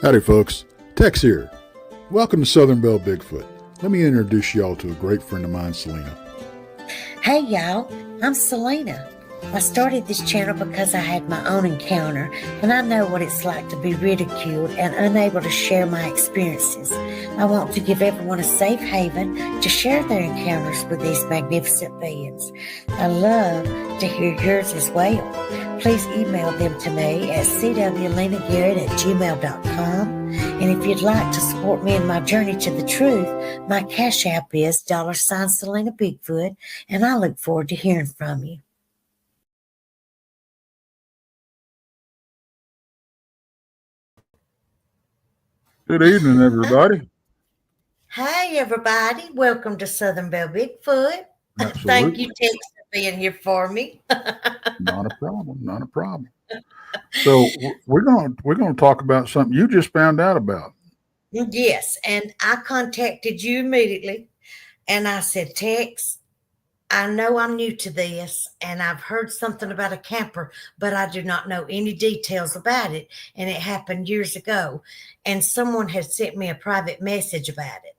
Howdy folks, Tex here. Welcome to Southern Belle Bigfoot. Let me introduce y'all to a great friend of mine, Celena. Hey y'all, I'm Celena. I started this channel because I had my own encounter, and I know what it's like to be ridiculed and unable to share my experiences. I want to give everyone a safe haven to share their encounters with these magnificent beings. I love to hear yours as well. Please email them to me at cwlenagarrett@gmail.com. And if you'd like to support me in my journey to the truth, my cash app is $Celena Bigfoot, and I look forward to hearing from you. Good evening, everybody. Hi, everybody. Welcome to Southern Belle Bigfoot. Absolutely. Thank you, Tex, for being here for me. Not a problem. Not a problem. So we're gonna talk about something you just found out about. Yes, and I contacted you immediately, and I said, Tex, I know I'm new to this, and I've heard something about a camper, but I do not know any details about it. And it happened years ago, and someone had sent me a private message about it,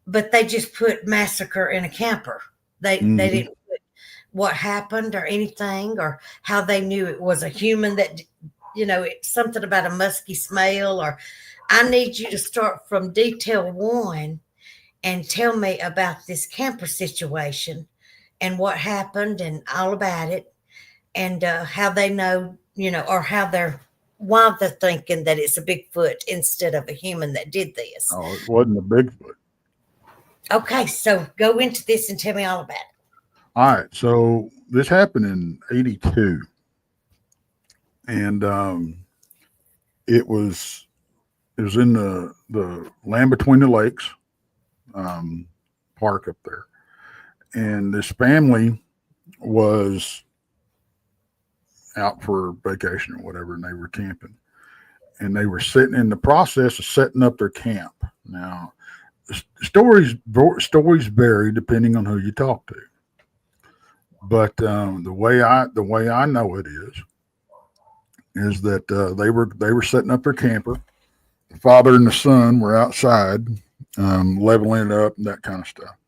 but they just put massacre in a camper. They didn't put what happened or anything or how they knew it was a human that, it's something about a musky smell. Or I need you to start from detail one and tell me about this camper situation and what happened and all about it, and how they know, or why they're thinking that it's a Bigfoot instead of a human that did this. Oh, it wasn't a Bigfoot. Okay, so go into this and tell me all about it. All right. So this happened in '82, and it was in the Land Between the Lakes park up there, and this family was out for vacation or whatever, and they were camping, and they were sitting in the process of setting up their camp. Now, stories vary depending on who you talk to, but the way I know it is that they were setting up their camper. The father and the son were outside, leveling it up and that kind of stuff.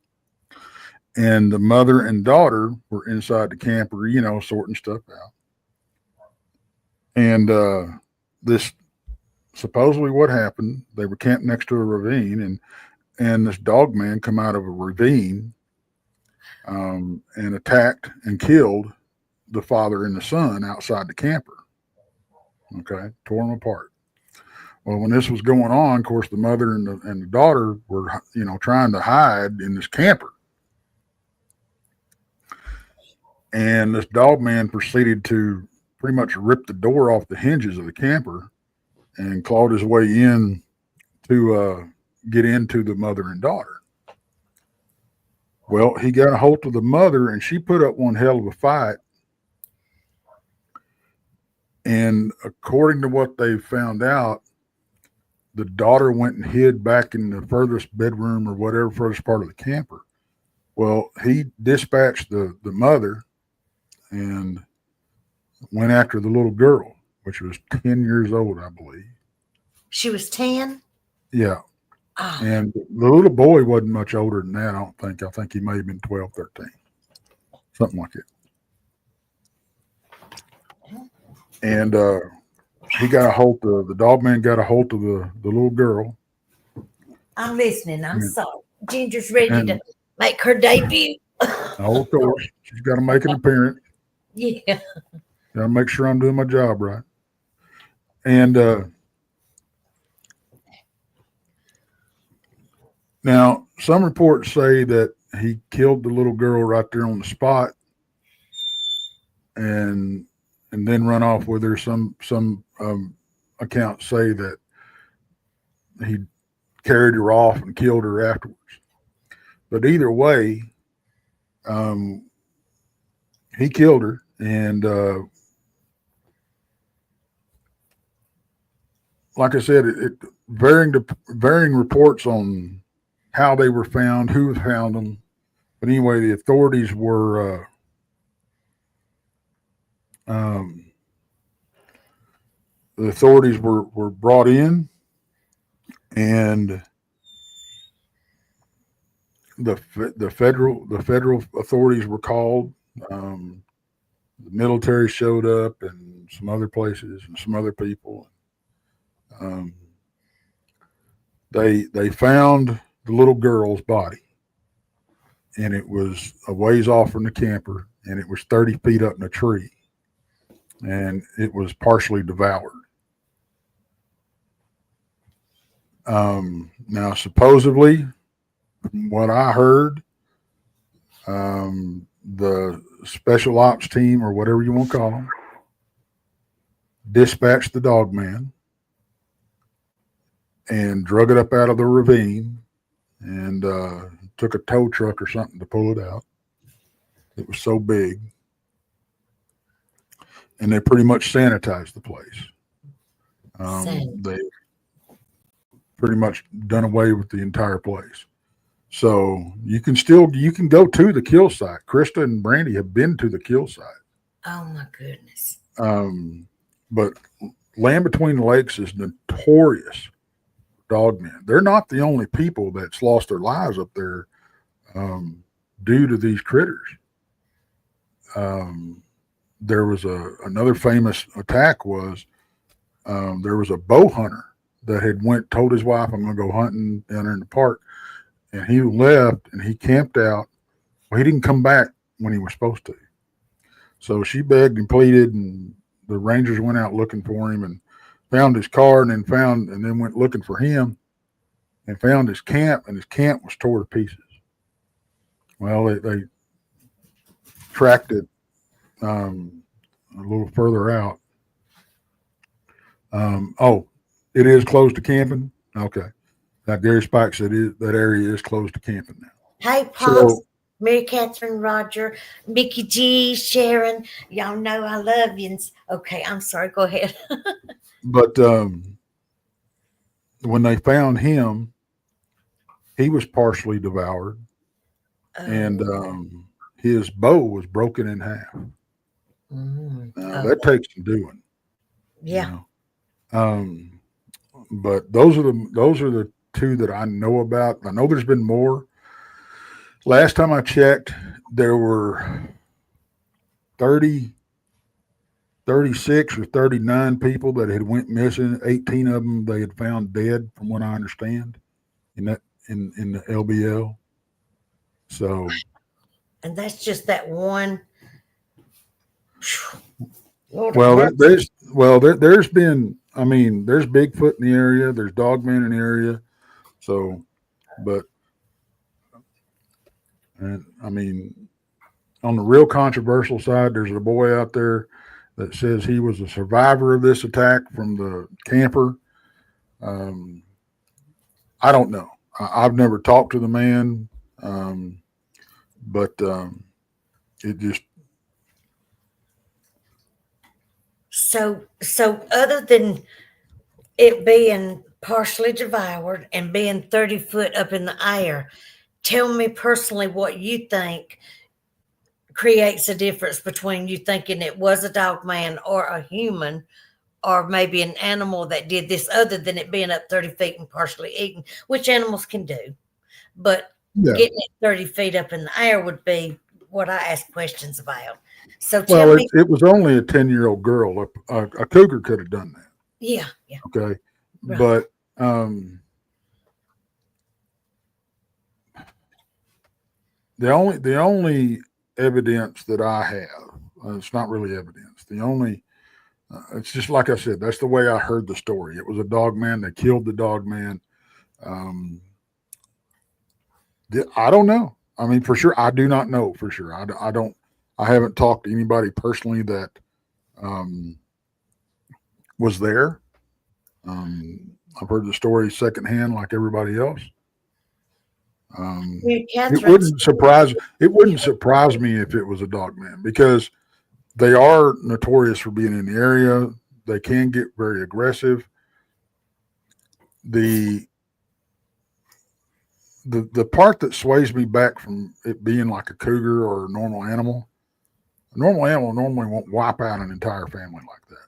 And the mother and daughter were inside the camper, sorting stuff out. And this supposedly what happened, they were camped next to a ravine, and this Dogman come out of a ravine and attacked and killed the father and the son outside the camper. Okay, tore them apart. Well, when this was going on, of course, the mother and the daughter were, trying to hide in this camper. And this Dogman proceeded to pretty much rip the door off the hinges of the camper and clawed his way in to get into the mother and daughter. Well, he got a hold of the mother, and she put up one hell of a fight. And according to what they found out, the daughter went and hid back in the furthest bedroom or whatever, furthest part of the camper. Well, he dispatched the mother and went after the little girl, which was 10 years old, I believe. She was 10? Yeah. Oh. And the little boy wasn't much older than that, I don't think. I think he may have been 12, 13, something like it. And he got a hold of, the Dogman got a hold of the little girl. I'm listening. I'm sorry. Ginger's ready to make her debut. Oh, of course. She's got to make an appearance. Yeah. Got to make sure I'm doing my job right. And now some reports say that he killed the little girl right there on the spot and then run off with her. Some accounts say that he carried her off and killed her afterwards. But either way, he killed her, and like I said, varying reports on how they were found, who found them. But anyway, the authorities were brought in, and the federal authorities were called. The military showed up, and some other places, and some other people. Um, they found the little girl's body, and it was a ways off from the camper, and it was 30 feet up in a tree, and it was partially devoured. Now, supposedly, from what I heard, the special ops team, or whatever you want to call them, dispatched the Dogman and drug it up out of the ravine, and took a tow truck or something to pull it out. It was so big. And they pretty much sanitized the place. They pretty much done away with the entire place. So you can go to the kill site. Krista and Brandy have been to the kill site. Oh my goodness. But Land Between the Lakes is notorious Dogmen. They're not the only people that's lost their lives up there due to these critters. There was another famous attack was there was a bow hunter that had told his wife, I'm going to go hunting down there in the park. And he left and he camped out. Well, he didn't come back when he was supposed to. So she begged and pleaded, and the Rangers went out looking for him and found his car, and then went looking for him and found his camp, and his camp was tore to pieces. Well, they tracked it a little further out. It is closed to camping. Okay. Like Gary Spike said, that area is closed to camping now. Hey, Pops, Mary Catherine, Roger, Mickey G, Sharon, y'all know I love you. Okay, I'm sorry. Go ahead. But when they found him, he was partially devoured, and his bow was broken in half. That takes some doing. Yeah. But those are the two that I know about. I know there's been more. Last time I checked, there were 36 or 39 people that had went missing. 18 of them they had found dead, from what I understand, in the L.B.L. So, and that's just that one. There's been. I mean, there's Bigfoot in the area. There's Dogman in the area. So, and I mean, on the real controversial side, there's a boy out there that says he was a survivor of this attack from the camper. I don't know. I've never talked to the man, but it just. So other than it being partially devoured and being 30 foot up in the air, tell me personally what you think creates a difference between you thinking it was a dog man or a human, or maybe an animal that did this, other than it being up 30 feet and partially eaten, which animals can do. But getting it 30 feet up in the air would be what I ask questions about. So tell me. It was only a 10-year-old girl. A cougar could have done that. Yeah. Okay. Right. But the only evidence that I have, it's not really evidence. It's just like I said, that's the way I heard the story. It was a dog man. They killed the dog man. I don't know. I mean, for sure, I do not know for sure. I haven't talked to anybody personally that was there. I've heard the story secondhand, like everybody else. It wouldn't surprise me if it was a dog man, because they are notorious for being in the area. They can get very aggressive. The part that sways me back from it being like a cougar or a normal animal normally won't wipe out an entire family like that.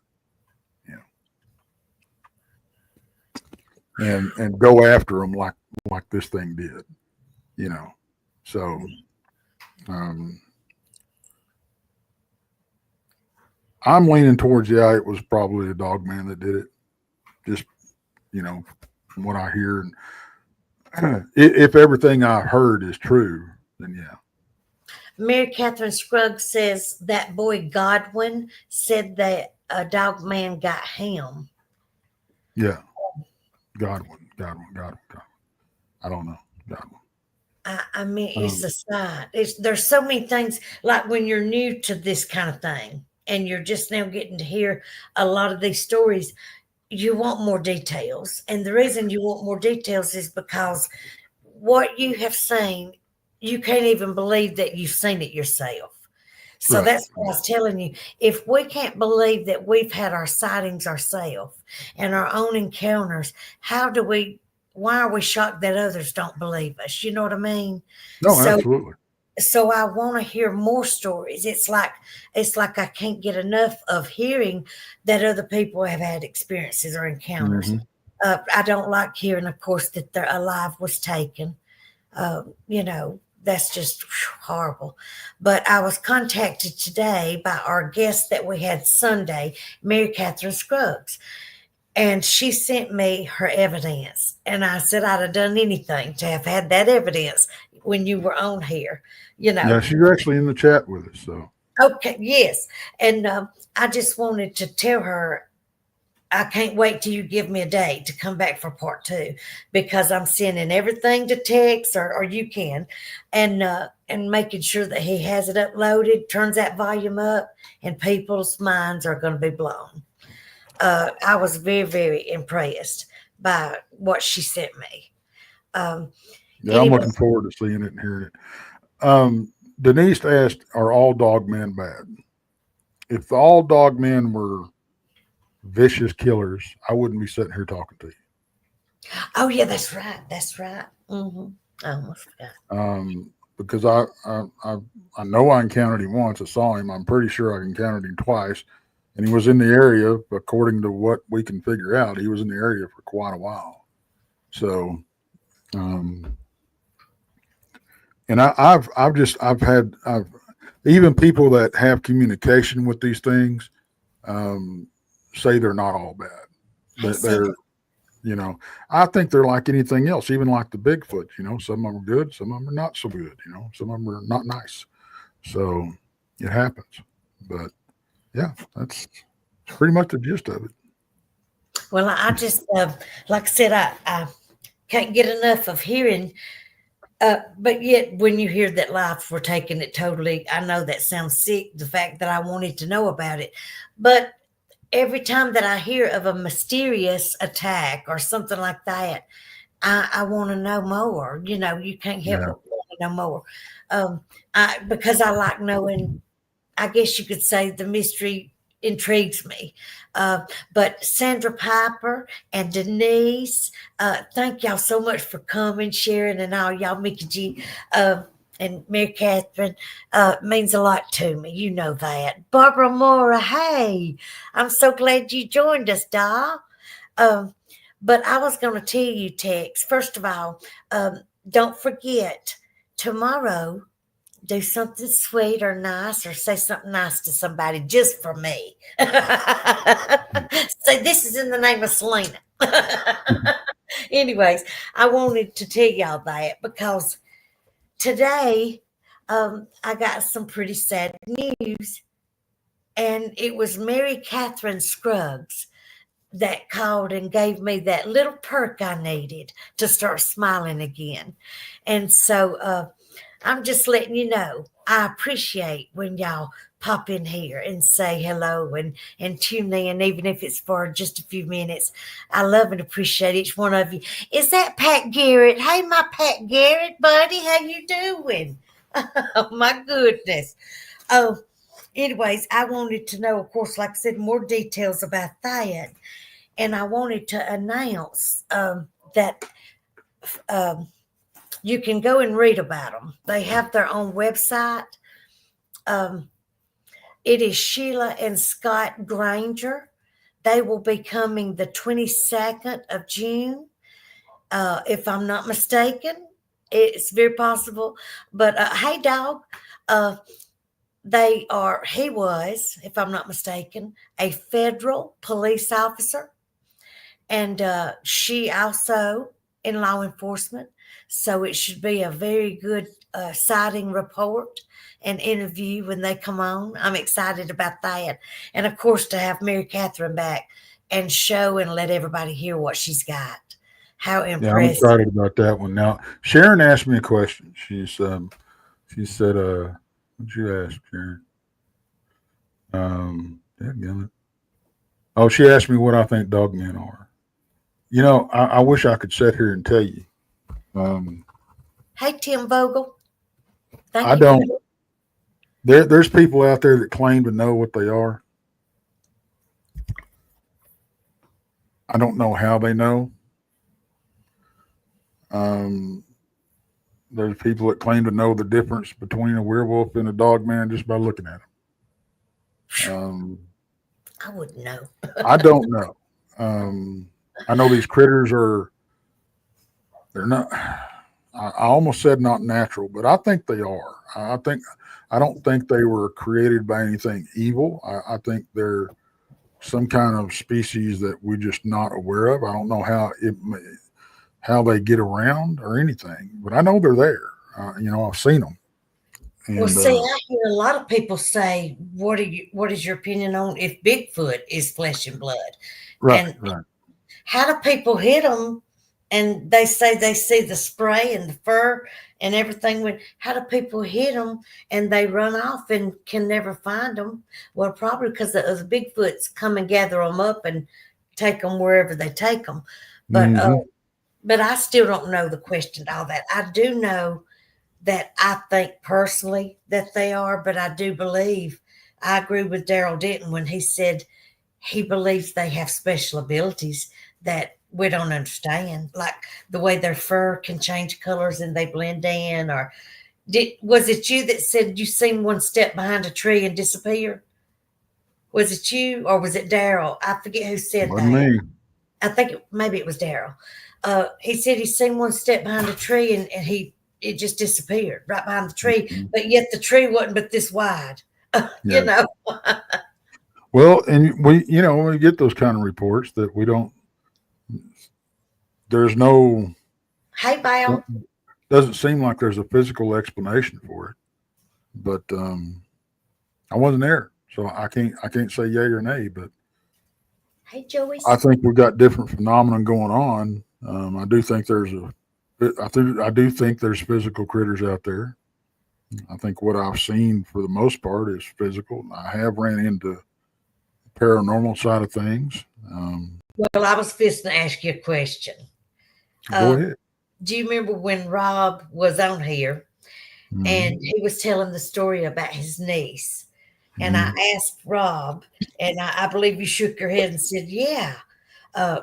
and go after them like this thing did, you know. So um, I'm leaning towards it was probably a Dogman that did it. Just from what I hear, and if everything I heard is true, then yeah. Mary Catherine Scruggs says that boy Godwin said that a dog man got him. Yeah, Godwin. I don't know, Godwin. I mean, it's Um, a side. There's so many things, like when you're new to this kind of thing and you're just now getting to hear a lot of these stories, you want more details. And the reason you want more details is because what you have seen, you can't even believe that you've seen it yourself. So right. that's what I was telling you. If we can't believe that we've had our sightings ourselves and our own encounters, why are we shocked that others don't believe us? You know what I mean? No, So absolutely. so I want to hear more stories. It's like I can't get enough of hearing that other people have had experiences or encounters. Hmm. I don't like hearing, of course, that their alive was taken. That's just horrible. But I was contacted today by our guest that we had Sunday, Mary Catherine Scruggs, and she sent me her evidence. And I said I'd have done anything to have had that evidence when you were on here, you Yeah, know. she's actually in the chat with us. So Okay, yes. And I just wanted to tell her I can't wait till you give me a date to come back for part two because I'm sending everything to Tex or you can, and making sure that he has it uploaded, turns that volume up, and people's minds are going to be blown. I was very, very impressed by what she sent me. Um, yeah, I'm anyway, looking forward to seeing it and hearing it. Denise asked, "Are all dog men bad?" If all dog men were vicious killers, I wouldn't be sitting here talking to you. oh yeah, that's right, that's right. I almost forgot. Because I know I encountered him once. I saw him. I'm pretty sure I encountered him twice, and he was in the area. According to what we can figure out, he was in the area for quite a while. So, um, and I've even people that have communication with these things um, say they're not all bad. Hey, That Sandra. they're I think they're like anything else, even like the Bigfoot. Some of them are good, some of them are not so good. Some of them are not nice. So it happens. But yeah, that's pretty much the gist of it. Well, I just, like I said, I can't get enough of hearing. But yet, when you hear that life were taking it totally, I know that sounds sick, the fact that I wanted to know about it. But every time that I hear of a mysterious attack or something like that, I want to know more. You can't help Yeah. but want to know more. Because I like knowing, I guess you could say the mystery intrigues me. Uh, but Sandra Piper and Denise, thank y'all so much for coming, sharing, and all y'all, Mickey G, and Mary Catherine, means a lot to me. You know that. Barbara Mora, hey, I'm so glad you joined us, doll. Um, but I was going to tell you, Tex, first of all, don't forget tomorrow do something sweet or nice or say something nice to somebody just for me. Say this is in the name of Celena. Anyways, I wanted to tell y'all that because today I got some pretty sad news, and it was Mary Catherine Scruggs that called and gave me that little perk I needed to start smiling again. And so I'm just letting you know I appreciate when y'all pop in here and say hello and tune in, even if it's for just a few minutes. I love and appreciate each one of you. Is that Pat Garrett? Hey, my Pat Garrett, buddy, how you doing? Oh my goodness. Oh, anyways, I wanted to know, of course, like I said, more details about that. And I wanted to announce that um, you can go and read about them. They have their own website. Um, it is Sheila and Scott Granger. They will be coming the 22nd of June. If I'm not mistaken, it's very possible. But hey, dog, uh, he was, if I'm not mistaken, a federal police officer, and she also in law enforcement. So it should be a very good sighting report and interview when they come on. I'm excited about that. And of course, to have Mary Catherine back and show and let everybody hear what she's got. How Yeah, I'm impressive. excited about that one. Now, Sharon asked me a question. She said, what'd you ask, Sharon? Dadgummit. Oh, she asked me what I think dogmen are. I wish I could sit here and tell you. Um, Hey, Tim Vogel. Thank I you for don't. There's people out there that claim to know what they are. I don't know how they know. Um, there's people that claim to know the difference between a werewolf and a dog man just by looking at them. I wouldn't know. I don't know. Um, I know these critters are. They're not. I almost said not natural, but I think they are. I don't think they were created by anything evil. I think they're some kind of species that we're just not aware of. I don't know how they get around or anything, but I know they're there. I've seen them, Well, and see, I hear a lot of people say, What is your opinion on if Bigfoot is flesh and blood?" right, And right. how do people hit them? And they say they see the spray and the fur and everything. When how do people hit them and they run off and can never find them? Well, probably because the Bigfoots come and gather them up and take them wherever they take them. But Hmm. but I still don't know the question to all that. I do know that I think personally that they are, but I do believe I agree with Daryl Denton when he said he believes they have special abilities that we don't understand, like the way their fur can change colors and they blend in. Or was it you that said you seen one step behind a tree and disappear? Was it you or was it Daryl? I forget who said Wasn't that. me. I think maybe it was Daryl. He said he seen one step behind a tree and it just disappeared right behind the tree, Mhm. but yet the tree wasn't but this wide. you Yeah. know. Well, and when we get those kind of reports that we don't, there's no, Hey, Val. doesn't seem like there's a physical explanation for it. But I wasn't there, so I can't say yay or nay. But Hey, I Joeyce. think we've got different phenomenon going on. I do think I do think there's physical critters out there. I think what I've seen for the most part is physical. I have ran into paranormal side of things. Well, I was fixing to ask you a question. Go Uh, ahead. do you remember when Rob was on here Hmm. and he was telling the story about his niece? And I Hmm. asked Rob, and I believe you shook your head and said, "Yeah." Uh,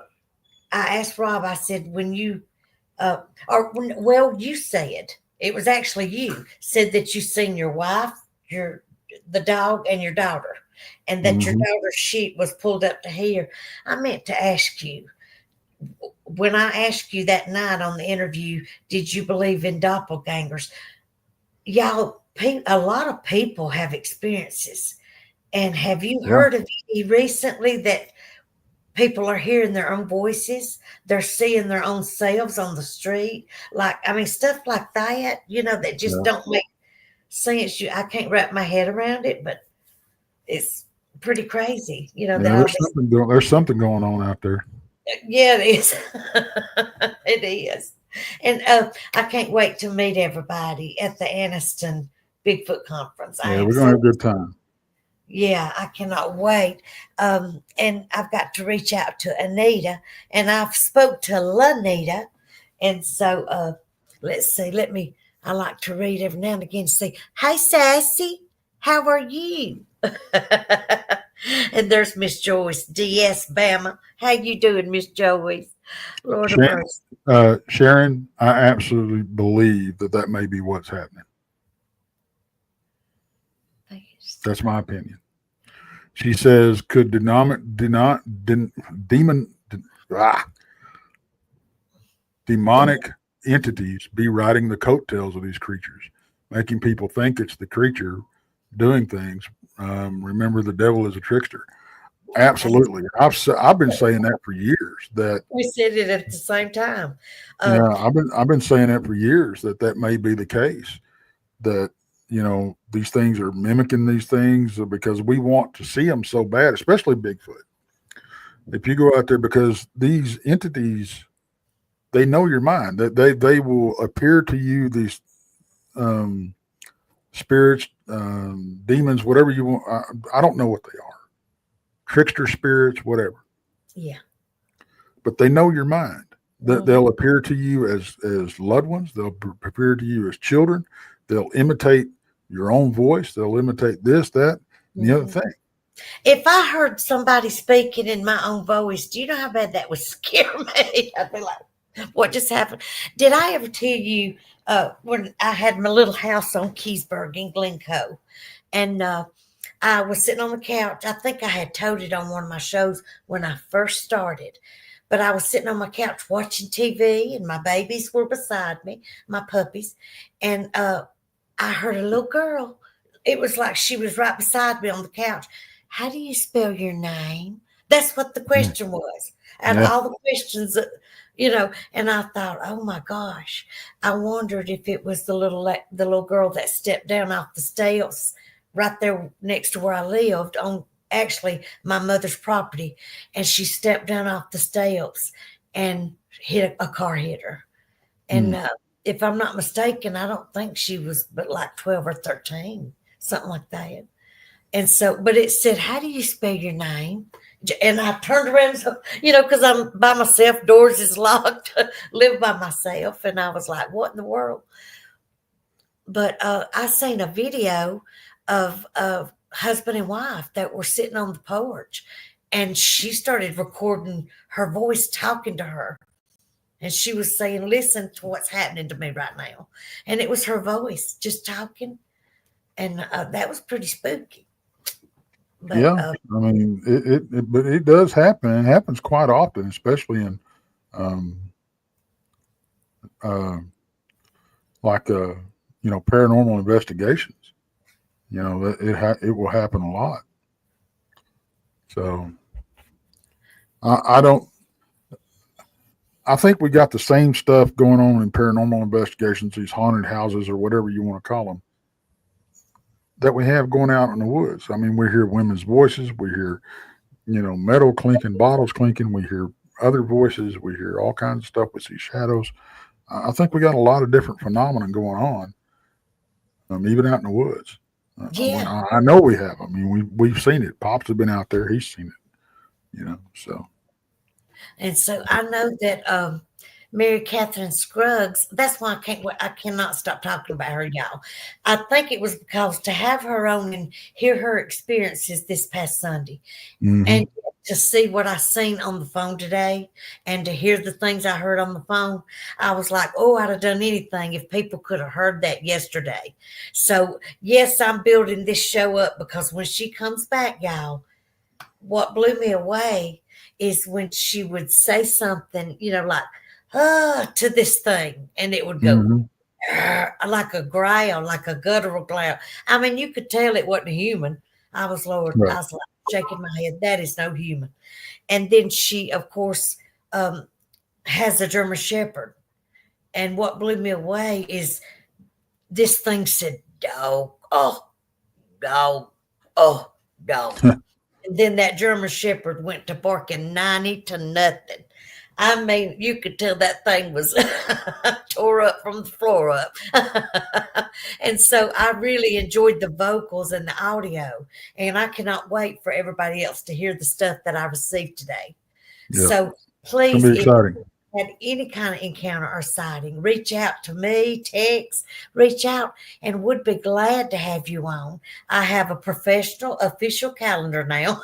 I asked Rob. I said, "When you well, you said it was actually you said that you seen your wife, your the dog, and your daughter, and that your Hmm. daughter's sheet was pulled up to here." I meant to ask you when I asked you that night on the interview, did you believe in doppelgangers? Y'all, a lot of people have experiences. And have you Yeah. heard of any recently that people are hearing their own voices? They're seeing their own selves on the street. Like, I mean, stuff like that, that just Yeah. don't make sense. I can't wrap my head around it, but it's pretty crazy, that Yeah. all this. There's something going on out there. Yeah, it is. It is. And I can't wait to meet everybody at the Anniston Bigfoot Conference. I Yeah, am we're gonna so, have a good time. yeah, I cannot wait. And I've got to reach out to Anita, and I've spoke to Lanita. And so let's see, I like to read every now and again, say, "Hey, Sassy, how are you?" And there's Miss Joyce, DS Bama. How you doing, Miss Joyce? Lord of mercy. Sharon, I absolutely believe that may be what's happening. That's my opinion. She says, could demon, ah, demonic entities be riding the coattails of these creatures, making people think it's the creature doing things. Remember, the devil is a trickster. Absolutely, I've been saying that for years. That We said it at the same time. yeah, Um, I've been saying that for years. That may be the case. That these things are mimicking these things because we want to see them so bad, especially Bigfoot. If you go out there, because these entities, they know your mind. That they will appear to you, these um, spirits, demons, whatever you want. I don't know what they are, trickster spirits, whatever. yeah. But they know your mind. That Mhm. they'll appear to you as loved ones. They'll appear to you as children. They'll imitate your own voice. They'll imitate this, that, and the other Mhm. thing. If I heard somebody speaking in my own voice, do you know how bad that would scare me? I'd be like, what just happened? Did I ever tell you when I had my little house on Keysburg in Glencoe? And I was sitting on the couch. I think I had told it on one of my shows when I first started. But I was sitting on my couch watching TV, and my babies were beside me, my puppies. And I heard a little girl. It was like she was right beside me on the couch. How do you spell your name? That's what the Mm. question was. Out of Yeah. all the questions that. And I thought, oh my gosh, I wondered if it was the little girl that stepped down off the steps right there next to where I lived on actually my mother's property, and she stepped down off the steps and hit a car hit her. And Mm. if I'm not mistaken, I don't think she was but like 12 or 13, something like that. And so, but it said, how do you spell your name? And I turned around, because I'm by myself, doors is locked, live by myself. And I was like, what in the world? But I seen a video of husband and wife that were sitting on the porch, and she started recording her voice talking to her. And she was saying, listen to what's happening to me right now. And it was her voice just talking. And that was pretty spooky. But Yeah. I mean, but it does happen. It happens quite often, especially in um, uh, like paranormal investigations. It will happen a lot. So I don't. I think we got the same stuff going on in paranormal investigations, these haunted houses or whatever you want to call them, that we have going out in the woods. I mean, we hear women's voices, we hear metal clinking, bottles clinking, we hear other voices, we hear all kinds of stuff. We see shadows. I think we got a lot of different phenomena going on, even out in the woods. yeah. I know we have. I mean, we've seen it. Pops have been out there; he's seen it. So And so I know that Mary Catherine Scruggs, that's why I cannot stop talking about her, y'all. I think it was because to have her on and hear her experiences this past Sunday, hmm and to see what I seen on the phone today and to hear the things I heard on the phone, I was like, oh, I'd have done anything if people could have heard that yesterday. So, yes, I'm building this show up because when she comes back, y'all, what blew me away is when she would say something, like, to this thing, and it would go, hmm like a growl, like a guttural growl. I mean, you could tell it wasn't human. I right. was like shaking my head. That is no human. And then she, of course, um, has a German Shepherd. And what blew me away is this thing said, dog, oh, dog, oh, dog. And then that German Shepherd went to barking 90 to nothing. I mean, you could tell that thing was tore up from the floor up. And so I really enjoyed the vocals and the audio. And I cannot wait for everybody else to hear the stuff that I received today. Yeah, So it's gonna please, be if exciting. had any kind of encounter or sighting, reach out to me, text, reach out, and would be glad to have you on. I have a professional official calendar now.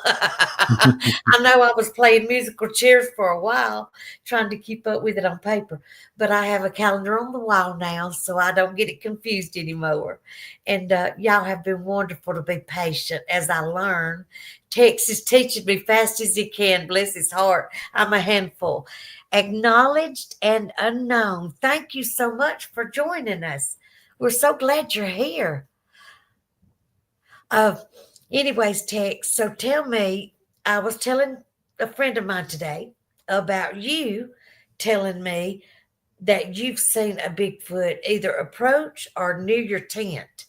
I know I was playing musical chairs for a while, trying to keep up with it on paper, but I have a calendar on the wall now, so I don't get it confused anymore. And y'all have been wonderful to be patient as I learn Tex is teaching me fast as he can. Bless his heart. I'm a handful. Acknowledged and unknown. Thank you so much for joining us. We're so glad you're here. Uh, anyways, Tex, so tell me, I was telling a friend of mine today about you telling me that you've seen a Bigfoot either approach or near your tent.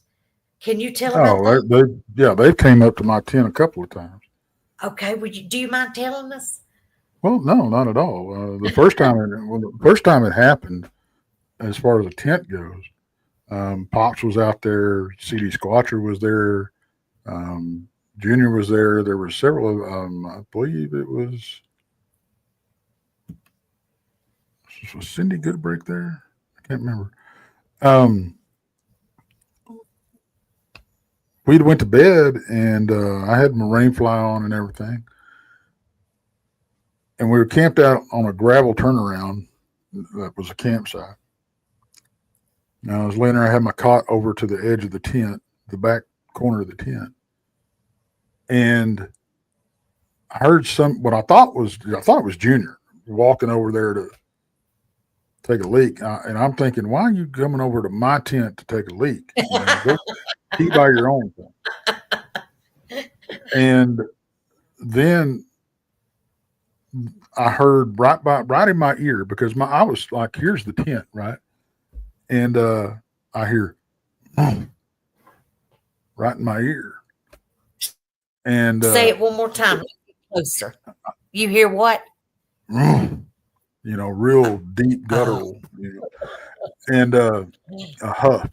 Can you tell about that? Oh, they came up to my tent a couple of times. Okay, do you mind telling us? Well, no, not at all. The first time it happened, as far as the tent goes, Pops was out there, CD Squatcher was there, um, Junior was there. There were several. I believe it was Cindy Goodbrick there. I can't remember. Um, we went to bed, and I had my rain fly on and everything, and we were camped out on a gravel turnaround that was a campsite. Now, I was laying there. I had my cot over to the edge of the tent, the back corner of the tent, and I heard what I thought it was Junior walking over there to take a leak, and I'm thinking, why are you coming over to my tent to take a leak? Go pee by your own thing. And then I heard right in my ear, because I was like, here's the tent, right? And I hear right in my ear. And say it one more time, closer. You hear what? Real deep guttural, and a huff,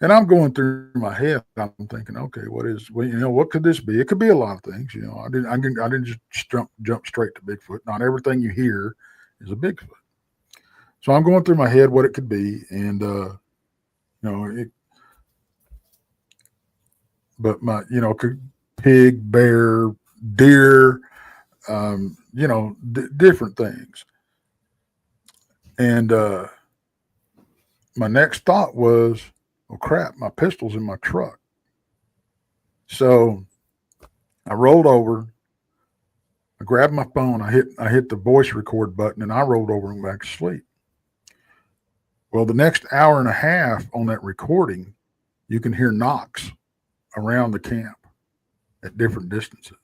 And I'm going through my head. I'm thinking, okay, what could this be? It could be a lot of things. I didn't just jump straight to Bigfoot. Not everything you hear is a Bigfoot. So I'm going through my head what it could be, and pig, bear, deer, different things. And my next thought was, oh crap, my pistol's in my truck. So I rolled over, I grabbed my phone, I hit the voice record button, and I rolled over and went back to sleep. Well, the next hour and a half on that recording, you can hear knocks around the camp at different distances.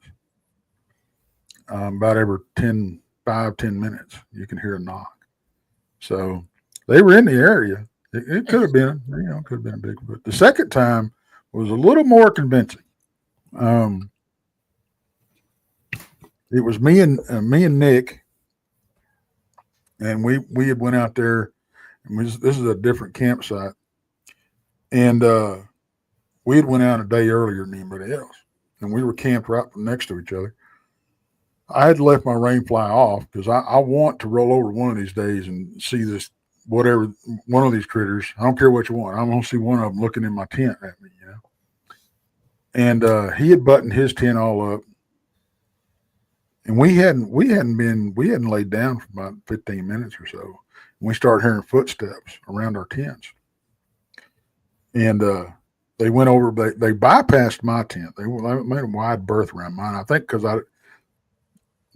About every 10 minutes, you can hear a knock. So they were in the area. It could have been, could have been a Bigfoot. The second time was a little more convincing. It was me and Nick, and we had went out there. And this is a different campsite, and we had went out a day earlier than anybody else, and we were camped right next to each other. I had left my rain fly off because I want to roll over one of these days and see this, whatever, one of these critters. I don't care what you want. I'm going to see one of them looking in my tent at me, And he had buttoned his tent all up, and we hadn't laid down for about 15 minutes or so. We started hearing footsteps around our tents, and they went over. They bypassed my tent. They made a wide berth around mine. I think because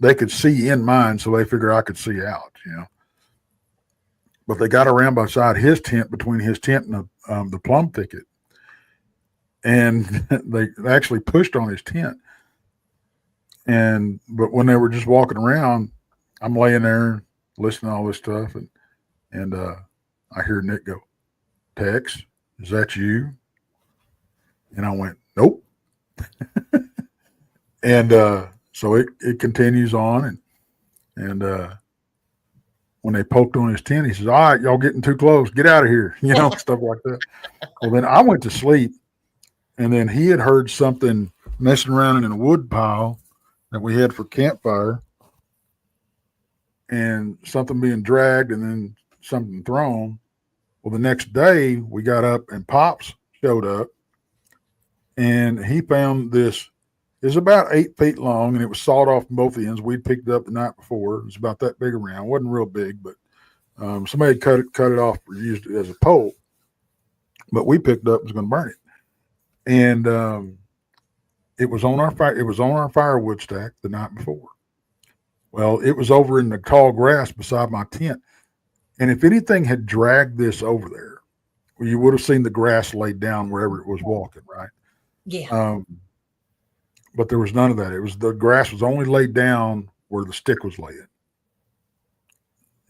they could see in mine, so they figured I could see out, But they got around beside his tent, between his tent and the plum thicket, and they actually pushed on his tent. But when they were just walking around, I'm laying there listening to all this stuff, and I hear Nick go, "Tex, is that you?" And I went, "Nope." And so it continues on, and when they poked on his tent, he says, "All right, y'all getting too close. Get out of here," stuff like that. Well, then I went to sleep, and then he had heard something messing around in a wood pile that we had for campfire, and something being dragged, and then something thrown. Well, the next day we got up, and Pops showed up, and he found this. It was about 8 feet long, and it was sawed off from both ends. We'd picked it up the night before. It was about that big around. It wasn't real big, but somebody had cut it off or used it as a pole. But we picked it up and was going to burn it. And It was on our fire. It was on our firewood stack the night before. Well, it was over in the tall grass beside my tent, and if anything had dragged this over there, well, you would have seen the grass laid down wherever it was walking, right? Yeah, Um, but there was none of that. It was the grass was only laid down where the stick was laying,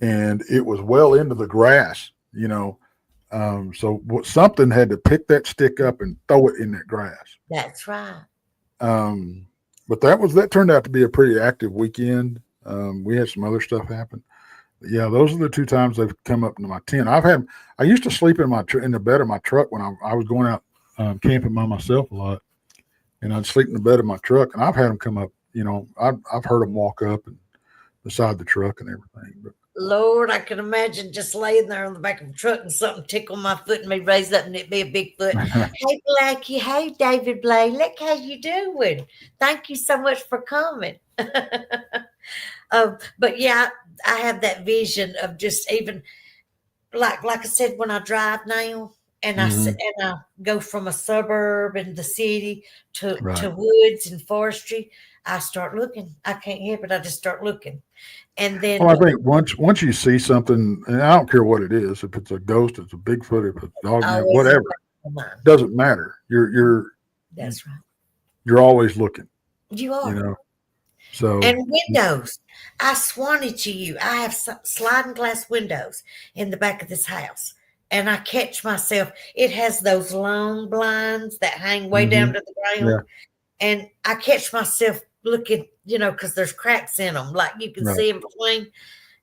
and it was well into the grass, you know. So something had to pick that stick up and throw it in that grass. that's right. Um, but that turned out to be a pretty active weekend. We had some other stuff happen. But yeah, those are the two times they've come up into my tent. I used to sleep in the bed of my truck when I was going out camping by myself a lot, and I'd sleep in the bed of my truck. And I've had them come up. You know, I've heard them walk up and beside the truck and everything. But Lord, I can imagine just laying there on the back of the truck and something tickle my foot and me raise up and it be a Bigfoot. Hey, Blackie. Hey, David Blay. Look how you doing. Thank you so much for coming. But yeah, I have that vision of just even like I said, when I drive now and Mhm. and I go from a suburb in the city to Right. woods and forestry, I start looking. I can't help it. I just start looking. And then Well, I think once you see something, and I don't care what it is, if it's a ghost, it's a Bigfoot, if it's a dogman, always in the whatever, back of my mind. doesn't matter. That's right. You're always looking, You you are. know. So And windows. I swan it to you. I have sliding glass windows in the back of this house. And I catch myself. It has those long blinds that hang way down mhm, to the ground. yeah, And I catch myself looking, because there's cracks in them, like you can right. see in between.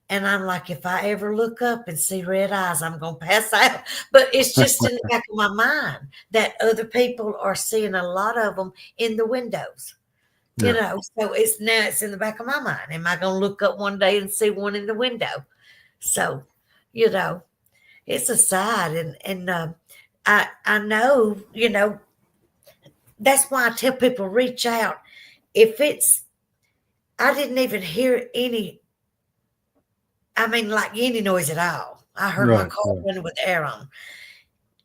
And I'm like, if I ever look up and see red eyes, I'm going to pass out. But it's just in the back of my mind that other people are seeing a lot of them in the windows. Yeah. So it's in the back of my mind. Am I going to look up one day and see one in the window? So, you know, it's a side, and I know, that's why I tell people reach out. If it's I didn't even hear any, I mean, like any noise at all. I heard my Right. car Right. running with the air on.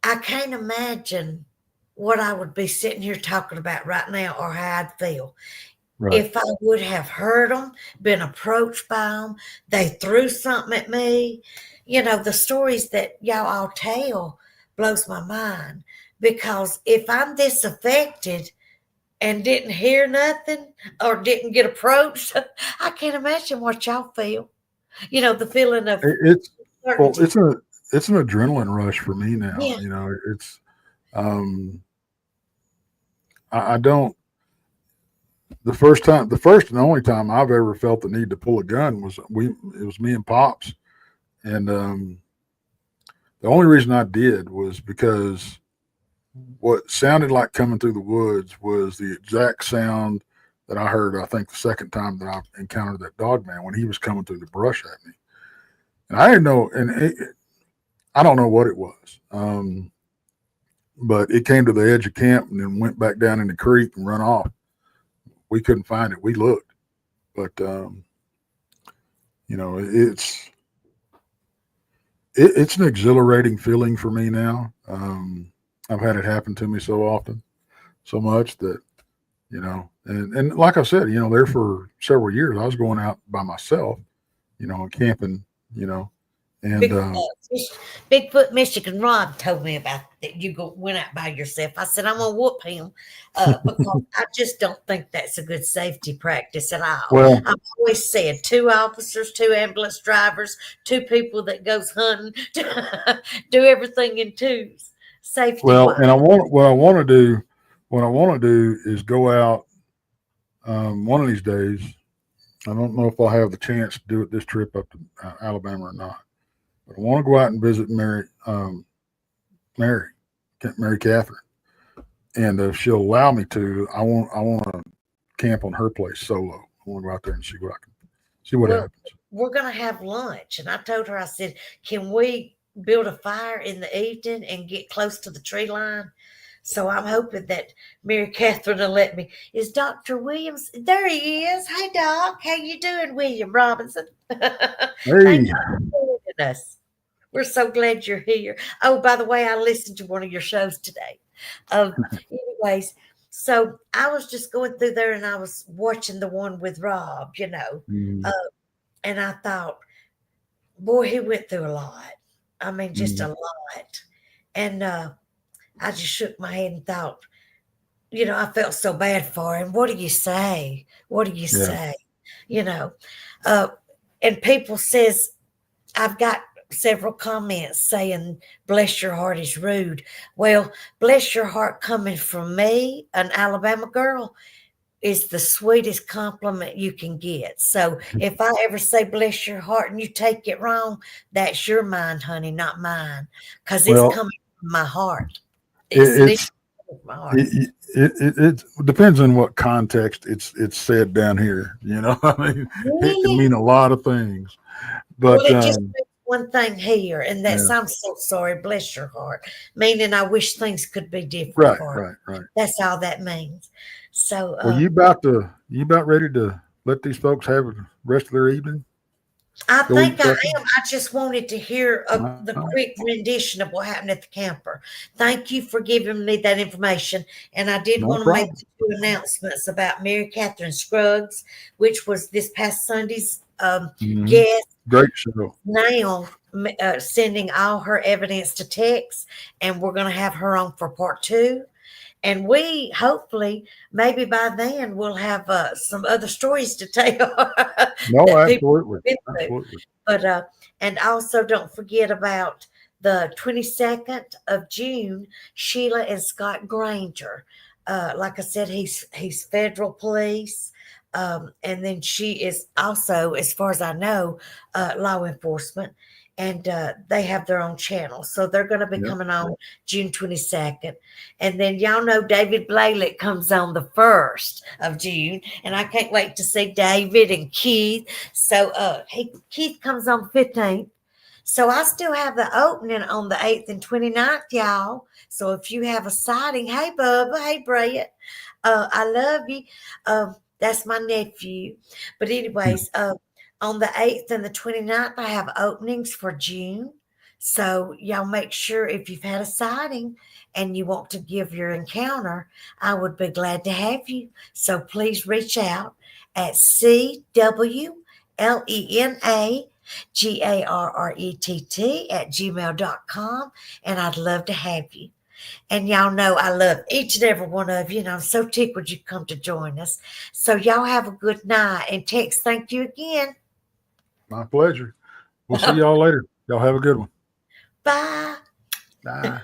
I can't imagine what I would be sitting here talking about right now or how I'd feel Right. if I would have heard them, been approached by them, they threw something at me. The stories that y'all all tell blows my mind because if I'm this affected and didn't hear nothing or didn't get approached, I can't imagine what y'all feel. The feeling of It's well, certainty. it's an adrenaline rush for me now. Yeah, You know, it's um, I don't. The first and only time I've ever felt the need to pull a gun was it was me and pops, and the only reason I did was because what sounded like coming through the woods was the exact sound that I heard. I think the second time that I encountered that dog man when he was coming through the brush at me, and I didn't know, I don't know what it was. But it came to the edge of camp and then went back down in the creek and run off. We couldn't find it. We looked, but you know, it's an exhilarating feeling for me now. I've had it happen to me so often, so much that and like I said, there for several years, I was going out by myself, and camping, you know, and Big, Bigfoot Michigan Rod told me about that. Went out by yourself. I said I'm gonna whoop him because I just don't think that's a good safety practice at all. well, I've always said 2 officers, 2 ambulance drivers, 2 people that goes hunting, do everything in twos, safety wise. and what I want to do is go out one of these days. I don't know if I'll have the chance to do it this trip up to Alabama or not, but I want to go out and visit Mary, Mary Catherine, and if she'll allow me to, I want to camp on her place solo. I want to go out there and see what Well, happens. we're gonna have lunch, and I told her, I said, can we build a fire in the evening and get close to the tree line? So I'm hoping that Mary Catherine will let me. Is Dr. Williams? There he is. Hey, Doc. How you doing, William Robinson? Thank Hey, you for joining us. We're so glad you're here. Oh, by the way, I listened to one of your shows today. Anyways, So I was just going through there and I was watching the one with Rob, Mm, and I thought, boy, he went through a lot. I mean, just a mm, lot. And I just shook my head and thought, I felt so bad for him. What do you say? What do you yeah. say? You know, uh, and people says I've got several comments saying bless your heart is rude. Well, bless your heart coming from me, an Alabama girl, is the sweetest compliment you can get. So if I ever say bless your heart and you take it wrong, that's your mind, honey, not mine. Because it's Well, coming from my heart. it, It's literally it's from my heart. it depends on what context it's said down here. I mean, it can Really? mean a lot of things. Well, But it just means one thing here, and that's yeah, I'm so sorry, bless your heart. Meaning I wish things could be different right, for you. right, right. That's all that means. So Well, you about ready to let these folks have the rest of their evening? I Go think eat I supper. am. I just wanted to hear All the right. quick rendition of what happened at the camper. Thank you for giving me that information. And I did No want to make problem. the two announcements about Mary Catherine Scruggs, which was this past Sunday's Hmm. guest. Great show. Now sending all her evidence to Tex, and we're going to have her on for part two. And we hopefully, maybe by then, we'll have some other stories to tell No, that people absolutely, have been through. absolutely. But and also don't forget about the 22nd of June, Sheila and Scott Granger. Like I said, he's federal police. And then she is also, as far as I know, law enforcement. And they have their own channel. So they're going to be Yeah. coming on June 22nd. And then y'all know David Blaylock comes on the 1st of June. And I can't wait to see David and Keith. So Keith comes on the 15th. So I still have the opening on the 8th and 29th, y'all. So if you have a sighting, hey Bubba, hey Brett, I love you. That's my nephew. But anyways, on the 8th and the 29th, I have openings for June. So y'all make sure if you've had a sighting and you want to give your encounter, I would be glad to have you. So please reach out at CWLENAGARRETT@gmail.com, and I'd love to have you. And y'all know I love each and every one of you, and I'm so tickled you come to join us. So y'all have a good night. And Tex, thank you again. My pleasure. We'll see y'all later. Y'all have a good one. Bye. Bye.